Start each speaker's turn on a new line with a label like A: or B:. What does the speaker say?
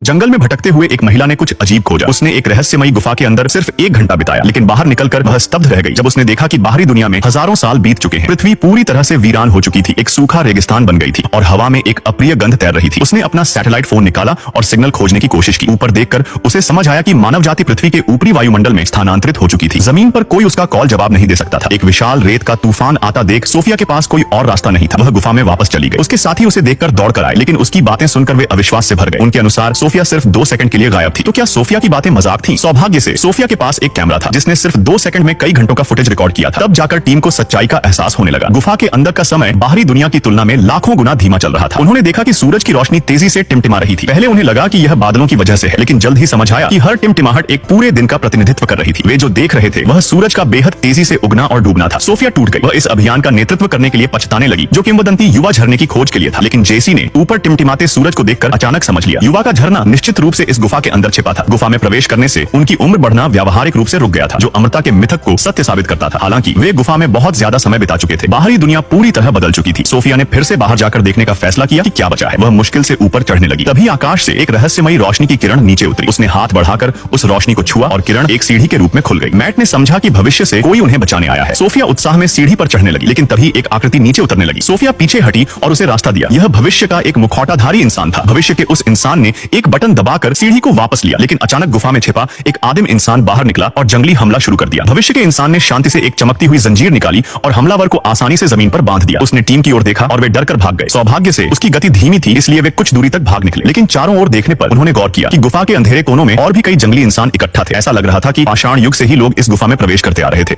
A: जंगल में भटकते हुए एक महिला ने कुछ अजीब खोजा। उसने एक रहस्यमयी गुफा के अंदर सिर्फ 1 घंटा बिताया, लेकिन बाहर निकलकर वह स्तब्ध रह गई जब उसने देखा कि बाहरी दुनिया में हजारों साल बीत चुके हैं। पृथ्वी पूरी तरह से वीरान हो चुकी थी, एक सूखा रेगिस्तान बन गई थी और हवा में एक अप्रिय गंध तैर रही थी। उसने अपना सैटेलाइट फोन निकाला और सिग्नल खोजने की कोशिश की। ऊपर देखकर उसे समझ आया कि मानव जाति पृथ्वी के ऊपरी वायुमंडल में स्थानांतरित हो चुकी थी। जमीन पर कोई उसका कॉल जवाब नहीं दे सकता था। एक विशाल रेत का तूफान आता देख सोफिया के पास कोई और रास्ता नहीं था। वह गुफा में वापस चली गई। उसके साथी उसे देखकर दौड़ कर आए, लेकिन उसकी बातें सुनकर वे अविश्वास से भर गए। उनके अनुसार सोफिया सिर्फ 2 सेकंड के लिए गायब थी। तो क्या सोफिया की बातें मजाक थीं? सौभाग्य से सोफिया के पास एक कैमरा था जिसने सिर्फ 2 सेकंड में कई घंटों का फुटेज रिकॉर्ड किया था। तब जाकर टीम को सच्चाई का एहसास होने लगा। गुफा के अंदर का समय बाहरी दुनिया की तुलना में लाखों गुना धीमा चल रहा था। उन्होंने देखा कि सूरज की रोशनी तेजी से टिमटिमा रही थी। पहले उन्हें लगा कि यह बादलों की वजह से है, लेकिन जल्द ही समझ आया कि हर टिमटिमाहट एक पूरे दिन का प्रतिनिधित्व कर रही थी। वे जो देख रहे थे वह सूरज का बेहद तेजी से उगना और डूबना था। सोफिया टूट गई। वह इस अभियान का नेतृत्व करने के लिए पछताने लगी, जो किंवदंती युवा झरने की खोज के लिए था। लेकिन जेसी ने ऊपर टिमटिमाते सूरज को देखकर अचानक समझ लिया, युवा का झरना निश्चित रूप से इस गुफा के अंदर छिपा था। गुफा में प्रवेश करने से उनकी उम्र बढ़ना व्यावहारिक रूप से रुक गया था, जो अमरता के मिथक को सत्य साबित करता था। हालांकि वे गुफा में बहुत ज्यादा समय बिता चुके थे। बाहरी दुनिया पूरी तरह बदल चुकी थी। सोफिया ने फिर से बाहर जाकर देखने का फैसला किया कि क्या बचा है। वह मुश्किल से ऊपर चढ़ने लगी। तभी आकाश से एक रहस्यमयी रोशनी की किरण नीचे उतरी। उसने हाथ बढ़ाकर उस रोशनी को छुआ और किरण एक सीढ़ी के रूप में खुल गई। मैट ने समझा कि भविष्य से कोई उन्हें बचाने आया है। सोफिया उत्साह में सीढ़ी पर चढ़ने लगी, लेकिन तभी एक आकृति नीचे उतरने लगी। सोफिया पीछे हटी और उसे रास्ता दिया। यह भविष्य का एक मुखौटाधारी इंसान था। भविष्य के उस इंसान ने एक बटन दबाकर सीढ़ी को वापस लिया, लेकिन अचानक गुफा में छिपा एक आदिम इंसान बाहर निकला और जंगली हमला शुरू कर दिया। भविष्य के इंसान ने शांति से एक चमकती हुई जंजीर निकाली और हमलावर को आसानी से जमीन पर बांध दिया। उसने टीम की ओर देखा और वे डरकर भाग गए। सौभाग्य से उसकी गति धीमी थी, इसलिए वे कुछ दूरी तक भाग निकले, लेकिन चारों ओर देखने पर उन्होंने गौर किया कि गुफा के अंधेरे कोनों में और भी कई जंगली इंसान इकट्ठा थे। ऐसा लग रहा था कि पाषाण युग से ही लोग इस गुफा में प्रवेश करते आ रहे थे।